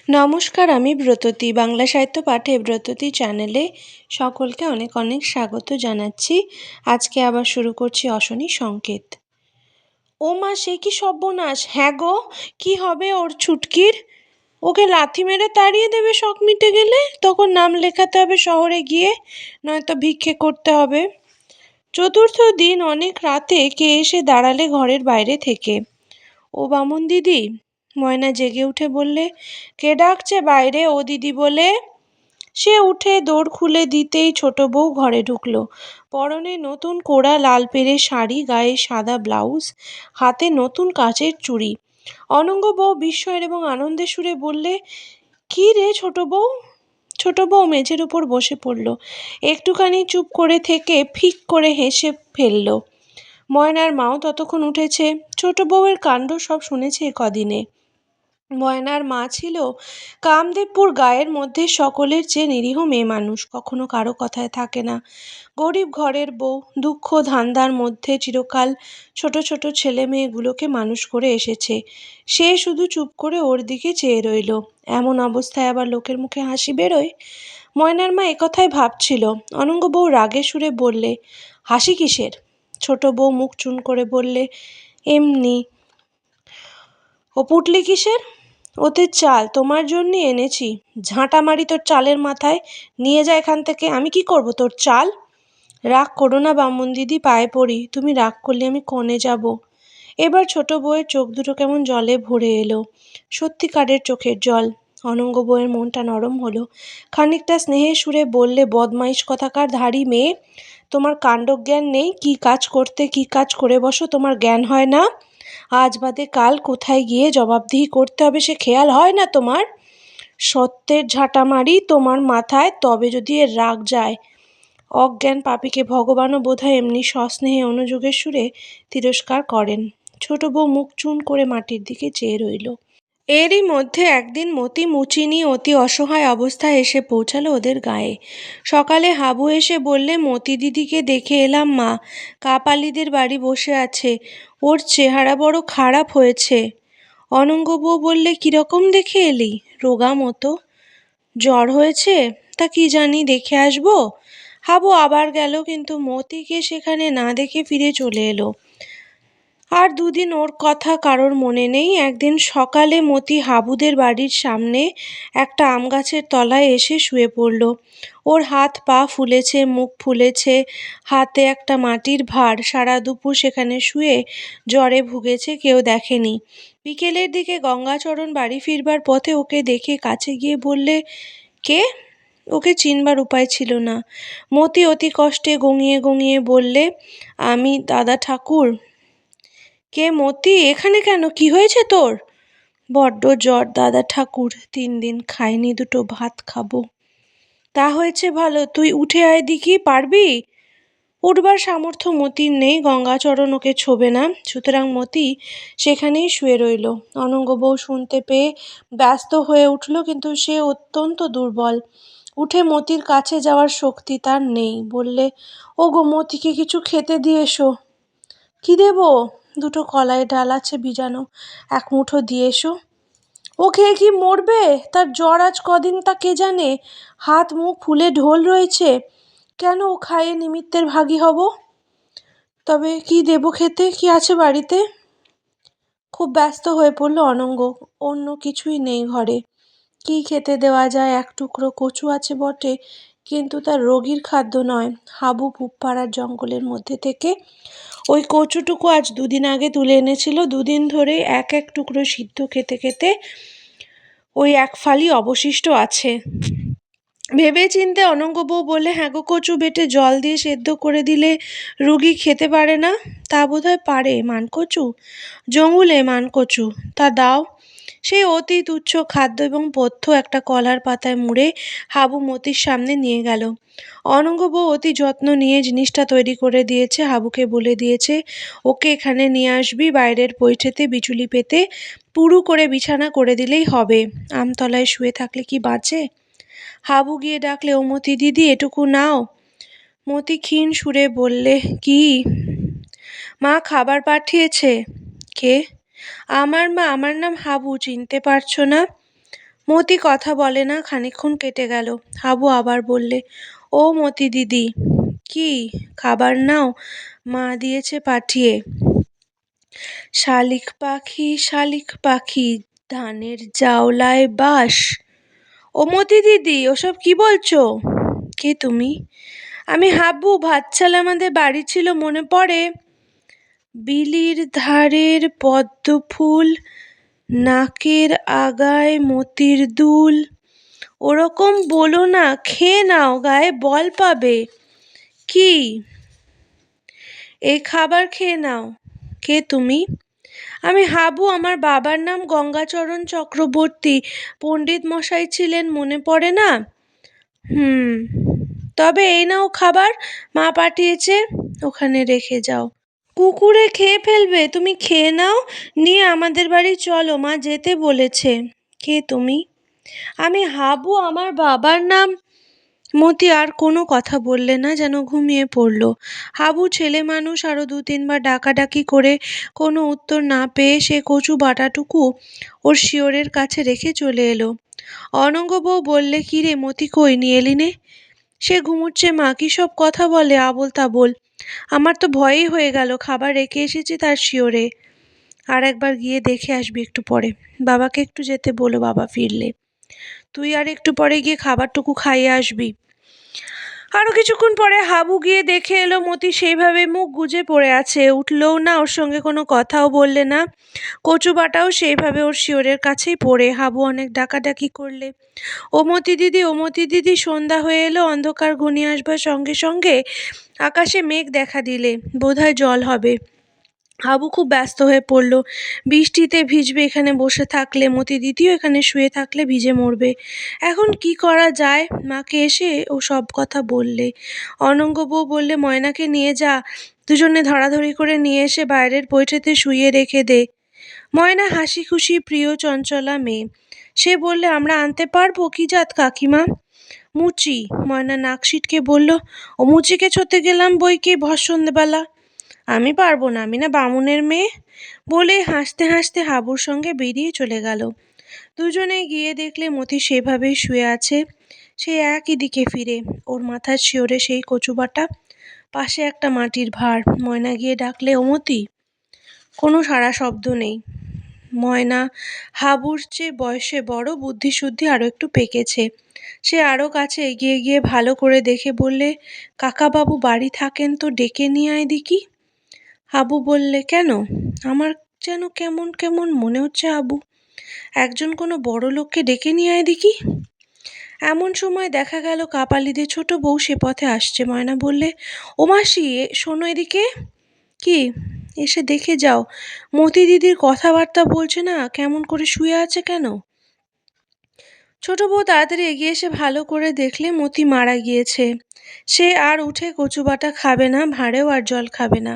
নমস্কার, আমি ব্রততী। বাংলা সাহিত্য পাঠে ব্রততী চ্যানেলে সকলকে অনেক অনেক স্বাগত জানাচ্ছি। আজকে আবার শুরু করছি অশনি সংকেত। ও মা, সে কি সর্বনাশ! হ্যাঁ গো, কি হবে ওর ছুটকির? ওকে লাথি মেরে তাড়িয়ে দেবে শখ মিটে গেলে? তখন নাম লেখাতে হবে শহরে গিয়ে, নয়তো ভিক্ষে করতে হবে। চতুর্থ দিন অনেক রাতে কে এসে দাঁড়ালে ঘরের বাইরে থেকে। ও বামুন দিদি। ময়না জেগে উঠে বললে, কে ডাকছে বাইরে ও দিদি বলে? সে উঠে দৌড় খুলে দিতেই ছোট বউ ঘরে ঢুকলো। পরনে নতুন কোড়া লাল পেরে শাড়ি, গায়ে সাদা ব্লাউজ, হাতে নতুন কাচের চুড়ি। অনঙ্গ বউ বিস্ময়ের এবং আনন্দের সুরে বললে, কি রে ছোট বউ? ছোট বউ মেঝের উপর বসে পড়ল। একটুখানি চুপ করে থেকে ফিক করে হেসে ফেলল। ময়নার মাও ততক্ষণ উঠেছে। ছোট বউয়ের কাণ্ড সব শুনেছে কদিনে। ময়নার মা ছিল কামদেবপুর গায়ের মধ্যে সকলের চেয়ে নিরীহ মেয়ে মানুষ, কখনো কারো কথায় থাকে না। গরিব ঘরের বউ, দুঃখ ধান্দার মধ্যে চিরকাল ছোট ছোট ছেলে মেয়েগুলোকে মানুষ করে এসেছে। সে শুধু চুপ করে ওর দিকে চেয়ে রইল। এমন অবস্থায় আবার লোকের মুখে হাসি বেরোয়? ময়নার মা একথাই ভাবছিল। অনঙ্গ বউ রাগে সুরে বললে, হাসি কিসের? ছোট বউ মুখ চুন করে বললে, এমনি। ও পুটলি কিসের? ওতে চাল তোমার জন্যই এনেছি। ঝাঁটা মারি তোর চালের মাথায়। নিয়ে যা এখান থেকে। আমি কি করব তোর চাল? রাগ করো না বামুন দিদি, পায়ে পড়ি। তুমি রাগ করলে আমি কনে যাব। এবার ছোট বউয়ের চোখ দুটো কেমন জলে ভরে এলো, সত্যিকারের চোখের জল। অনঙ্গ বউয়ের মনটা নরম হলো। খানিকটা স্নেহের সুরে বললে, বদমাইশ কথাকার ধাড়ি মেয়ে, তোমার কাণ্ডজ্ঞান নেই? কি কাজ করতে কি কাজ করে বসো, তোমার জ্ঞান হয় না? আজ বাদে কাল কোথায় গিয়ে জবাবদিহি করতে হবে সে খেয়াল হয় না তোমার? সত্যের ঝাঁটা মারি তোমার মাথায়, তবে যদি এর রাগ যায়। অজ্ঞান পাপীকে ভগবানও বোধহয় এমনি সস্নেহে অনুযোগের সুরে তিরস্কার করেন। ছোট বউ মুখ চুন করে মাটির দিকে চেয়ে রইল। এরই মধ্যে একদিন মতি মুচিনি অতি অসহায় অবস্থায় এসে পৌঁছালো ওদের গায়ে। সকালে হাবু এসে বললে, মতি দিদিকে দেখে এলাম মা, কাপালিদের বাড়ি বসে আছে। ওর চেহারা বড় খারাপ হয়েছে। অনঙ্গ বউ বললে, কিরকম দেখে এলি? রোগা মতো। জ্বর হয়েছে? তা কি জানি, দেখে আসবো। হাবু আবার গেল, কিন্তু মতিকে সেখানে না দেখে ফিরে চলে এলো। আর দুদিন ওর কথা কারোর মনে নেই। একদিন সকালে মতি হাবুদের বাড়ির সামনে একটা আম গাছের তলায় এসে শুয়ে পড়ল। ওর হাত পা ফুলেছে, মুখ ফুলেছে, হাতে একটা মাটির ভার। সারা দুপুর সেখানে শুয়ে জ্বরে ভুগেছে, কেউ দেখেনি। বিকেলের দিকে গঙ্গাচরণ বাড়ি ফিরবার পথে ওকে দেখে কাছে গিয়ে বললে, কে? ওকে চিনবার উপায় ছিল না। মতি অতি কষ্টে গঙিয়ে গঙিয়ে বললে, আমি দাদা ঠাকুর। কে মতি? এখানে কেন? কি হয়েছে তোর? বড্ড জ্বর দাদা ঠাকুর, 3 দিন খাইনি, দুটো ভাত খাবো। তা হয়েছে ভালো, তুই উঠে আয় দেখি, পারবি? উঠবার সামর্থ্য মতির নেই, গঙ্গাচরণ ওকে ছোবে না, সুতরাং মতি সেখানেই শুয়ে রইল। অনঙ্গ বউ শুনতে পেয়ে ব্যস্ত হয়ে উঠল, কিন্তু সে অত্যন্ত দুর্বল। উঠে মতির কাছে যাওয়ার শক্তি তার নেই। বললে, ও গো, মতিকে কিছু খেতে দিয়ে এসো। কি দেবো? দুটো কলাইয়ের ডাল আছে ভিজানো, 1 মুঠো দিয়ে এসো। ও খেয়ে কি মরবে? তার জ্বর আজ কদিন তা কে জানে। হাত মুখ ফুলে ঢোল রয়েছে। কেন ও খাইয়ে নিমিত্তের ভাগী হব? তবে কি দেবো খেতে? কি আছে বাড়িতে? খুব ব্যস্ত হয়ে পড়ল অনঙ্গ। অন্য কিছুই নেই ঘরে। কি খেতে দেওয়া যায়? 1 টুকরো কচু আছে বটে, কিন্তু তার রোগীর খাদ্য নয়। হাবু পুবপাড়ার জঙ্গলের মধ্যে থেকে ওই কচুটুকু আজ 2 দিন আগে তুলে এনেছিল। 2 দিন ধরে এক এক টুকরো সিদ্ধ খেতে খেতে ওই 1 ফালি অবশিষ্ট আছে। ভেবে চিনতে অনঙ্গ বউ বলে, হ্যাঁ গো, কচু বেটে জল দিয়ে সেদ্ধ করে দিলে রুগী খেতে পারে না? তা বোধহয় পারে। মানকচু? জঙ্গুলে মানকচু। তা দাও। সেই অতি তুচ্ছ খাদ্য এবং পথ্য একটা কলার পাতায় মুড়ে হাবু মতির সামনে নিয়ে গেল। অনঙ্গ বউ অতি যত্ন নিয়ে জিনিসটা তৈরি করে দিয়েছে। হাবুকে বলে দিয়েছে, ওকে এখানে নিয়ে আসবি, বাইরের পৈঠেতে বিচুলি পেতে পুরু করে বিছানা করে দিলেই হবে। আমতলায় শুয়ে থাকলে কি বাঁচে? হাবু গিয়ে ডাকলে, ও মতি দিদি, এটুকু নাও। মতি ক্ষীণ সুরে বললে, কি? মা খাবার পাঠিয়েছে। কে? আমার মা। আমার নাম হাবু, চিনতে পারছো না? মতি কথা বলে না, খানিকক্ষণ কেটে গেল। হাবু আবার বললে, ও মতি দিদি। কি? খাবার নাও, মা দিয়েছে পাঠিয়ে। শালিক পাখি শালিক পাখি, ধানের জাওলায় বাস। ও মতি দিদি, ওসব কি বলছো? কে তুমি? আমি হাবু, ভাতছাল আমাদের বাড়ি ছিল, মনে পড়ে? বিলির ধারের পদ্ম ফুল, নাকের আগায় মতির দুল। ওরকম বলো না, খেয়ে নাও, গায়ে বল পাবে। কি? এই খাবার খেয়ে নাও। কে তুমি? আমি হাবু, আমার বাবার নাম গঙ্গাচরণ চক্রবর্তী, পণ্ডিত মশাই ছিলেন, মনে পড়ে না? হুম। তবে এই নাও খাবার, মা পাঠিয়েছে, ওখানে রেখে যাও। কুকুরে খেয়ে ফেলবে, তুমি খেয়ে নাও, নিয়ে আমাদের বাড়ি চলো, মা যেতে বলেছে। কে তুমি? আমি হাবু, আমার বাবার নাম। মতি আর কোনো কথা বললে না, যেন ঘুমিয়ে পড়ল। হাবু ছেলে মানুষ, আরো 2-3 বার ডাকাডাকি করে কোনো উত্তর না পেয়ে সে কচু বাটাটুকু ওর শিয়রের কাছে রেখে চলে এলো। অনঙ্গ বউ বললে, কি রে মতি, কই নিয়ে এলি নে? সে ঘুমুচ্ছে মা, কি সব কথা বলে আবোল তাবোল। আমার তো ভয়ই হয়ে গেল, খাবার রেখে এসেছি তার শিয়রে। আর একবার গিয়ে দেখে আসবি একটু পরে, বাবাকে একটু যেতে বলো, বাবা ফিরলে। তুই আর একটু পরে গিয়ে খাবারটুকু খাইয়ে আসবি। আরো কিছুক্ষণ পরে হাবু গিয়ে দেখে এলো মতি সেইভাবে মুখ গুজে পড়ে আছে, উঠলও না, ওর সঙ্গে কোনো কথাও বললে না। কচু বাটাও সেইভাবে ওর শিয়রের কাছেই পড়ে। হাবু অনেক ডাকাডাকি করলে, ও মতি দিদি, ও মতি দিদি। সন্ধ্যা হয়ে এলো, অন্ধকার ঘনিয়ে আসবার সঙ্গে সঙ্গে আকাশে মেঘ দেখা দিলে বোধহয় জল হবে। হাবু খুব ব্যস্ত হয়ে পড়ল। বৃষ্টিতে ভিজবে এখানে বসে থাকলে, মতি দিদিও এখানে শুয়ে থাকলে ভিজে মরবে। এখন কি করা যায়? মাকে এসে ও সব কথা বললে। অনঙ্গ বউ বললে, ময়নাকে নিয়ে যা, দুজনে ধরাধরি করে নিয়ে এসে বাইরের বৈঠেতে শুইয়ে রেখে দে। ময়না হাসি খুশি প্রিয় চঞ্চলা মেয়ে, সে বললে, আমরা আনতে পারবো? কি জাত কাকিমা? মুচি। ময়না নাক সিটকে বলল, ও মুচিকে ছুতে গেলাম বই কি ভর সন্ধেবেলা। আমি পারবো না, আমি না বামুনের মেয়ে। বলে হাসতে হাসতে হাবুর সঙ্গে বেরিয়ে চলে গেল। দুজনে গিয়ে দেখলে মতি সেভাবেই শুয়ে আছে, সেই একই দিকে ফিরে, ওর মাথার শিয়রে সেই কচুবাটা, পাশে একটা মাটির ভাঁড়। ময়না গিয়ে ডাকলে, ও মতি। কোনো সাড়া শব্দ নেই। ময়না হাবুর চেয়ে বয়সে বড়, বুদ্ধিশুদ্ধি আরও একটু পেকেছে। সে আরও কাছে এগিয়ে গিয়ে ভালো করে দেখে বললে, কাকাবাবু বাড়ি থাকেন তো, ডেকে নিয়ে আয় দেখি। হাবু বললে, কেন? আমার যেন কেমন কেমন মনে হচ্ছে হাবু, একজন কোনো বড় লোককে ডেকে নিয়ে আয় দেখি। এমন সময় দেখা গেল কাপালিদের ছোট বউ সে পথে আসছে। ময়না বললে, ও মাসি, শোনো এদিকে। কি? এসে দেখে যাও, মতি দিদির কথাবার্তা বলছে না, কেমন করে শুয়ে আছে কেন? ছোট বউ তাড়াতাড়ি এগিয়ে এসে ভালো করে দেখলে মতি মারা গিয়েছে। সে আর উঠে কচুবাটা খাবে না, ভাঁড়েও আর জল খাবে না।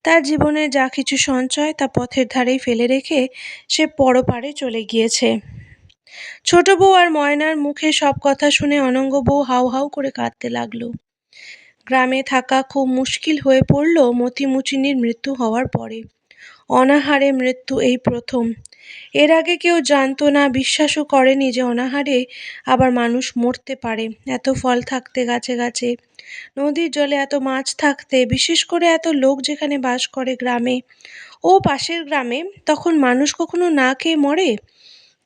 তার জীবনের যা কিছু সঞ্চয় তা পথের ধারেই ফেলে রেখে সে পরপারে চলে গিয়েছে। ছোট বউ আর ময়নার মুখে সব কথা শুনে অনঙ্গ বউ হাউ হাউ করে কাঁদতে লাগলো। গ্রামে থাকা খুব মুশকিল হয়ে পড়ল মতি মুচিনির মৃত্যু হওয়ার পরে। অনাহারে মৃত্যু এই প্রথম। এর আগে কেউ জানতো না, বিশ্বাসও করেনি যে অনাহারে আবার মানুষ মরতে পারে। এত ফল থাকতে গাছে গাছে, নদীর জলে এত মাছ থাকতে, বিশেষ করে এত লোক যেখানে বাস করে গ্রামে ও পাশের গ্রামে, তখন মানুষ কখনো না খেয়ে মরে?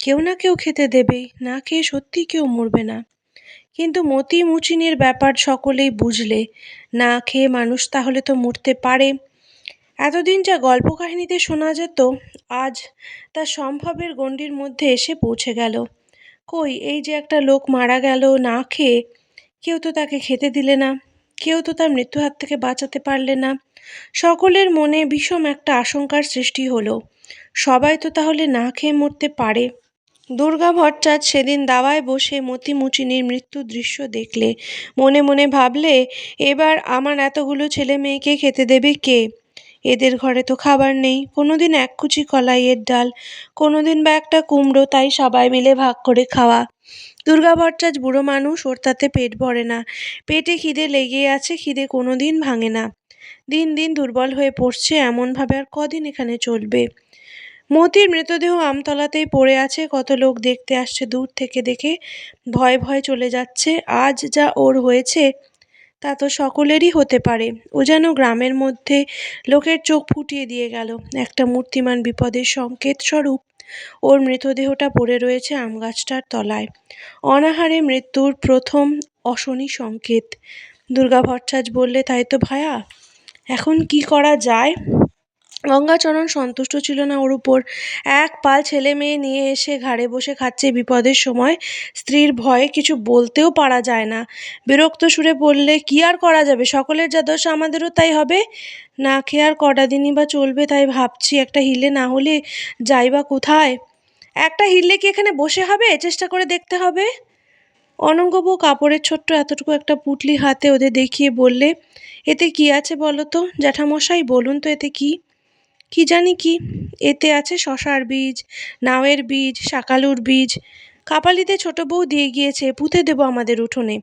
কেউ না কেউ খেতে দেবেই, না খেয়ে সত্যি কেউ মরবে না। কিন্তু মতি মুচিনির ব্যাপার সকলেই বুঝলে, না খেয়ে মানুষ তাহলে তো মরতে পারে। এতদিন যা গল্প কাহিনীতে শোনা যেত, আজ তা সম্ভবের গণ্ডির মধ্যে এসে পৌঁছে গেল। কই, এই যে একটা লোক মারা গেল না খেয়ে, কেউ তো তাকে খেতে দিলে না, কেউ তো তার মৃত্যু হাত থেকে বাঁচাতে পারলে না। সকলের মনে বিষম একটা আশঙ্কার সৃষ্টি হলো, সবাই তো তাহলে না খেয়ে মরতে পারে। দুর্গা ভট্টাচার্য সেদিন দাওয়ায় বসে মতি মুচিনির মৃত্যুর দৃশ্য দেখলে, মনে মনে ভাবলে, এবার আমার এতগুলো ছেলে মেয়েকে খেতে দেবে কে? এদের ঘরে তো খাবার নেই, কোনোদিন এক কুচি কলাইয়ের ডাল, কোনোদিন বা একটা কুমড়ো, তাই সবাই মিলে ভাগ করে খাওয়া। দুর্গা ভট্টাচার্য বুড়ো মানুষ, ওর তাতে পেট ভরে না, পেটে খিদে লেগেই আছে, খিদে কোনোদিন ভাঙে না। দিন দিন দুর্বল হয়ে পড়ছে, এমনভাবে আর কদিন এখানে চলবে? মতির মৃতদেহ আমতলাতেই পড়ে আছে। কত লোক দেখতে আসছে দূর থেকে, দেখে ভয়ে ভয়ে চলে যাচ্ছে। আজ যা ওর হয়েছে তা তো সকলেরই হতে পারে। ও যেন গ্রামের মধ্যে লোকের চোখ ফুটিয়ে দিয়ে গেল। একটা মূর্তিমান বিপদের সংকেত স্বরূপ ওর মৃতদেহটা পড়ে রয়েছে আমগাছটার তলায়। অনাহারে মৃত্যুর প্রথম অশনি সংকেত। দুর্গা ভট্টাচ বললে, তাই তো ভায়া, এখন কি করা যায়? গঙ্গাচরণ সন্তুষ্ট ছিল না ওর উপর। এক পাল ছেলে মেয়ে নিয়ে এসে ঘাড়ে বসে খাচ্ছে বিপদের সময়। স্ত্রীর ভয়ে কিছু বলতেও পারা যায় না। বিরক্ত সুরে বললে, কি আর করা যাবে, সকলের যা দশা আমাদেরও তাই হবে। না খেয়ে আর কটা দিনই বা চলবে, তাই ভাবছি একটা হিলে না হলে যাই বা কোথায়। একটা হিললে কি এখানে বসে হবে? চেষ্টা করে দেখতে হবে। অনঙ্গবউ কাপড়ের ছোট্ট এতটুকু একটা পুঁটলি হাতে ওদের দেখিয়ে বললে, এতে কি আছে বলো তো জ্যাঠামশাই, বলুন তো এতে কি? কি জানি কি, এতে আছে শশার বীজ, নাউয়ের বীজ, শাকালুর বীজ। কাপালিতে ছোট বউ দিয়ে গিয়েছে, পুঁতে দেবো আমাদের উঠোনে।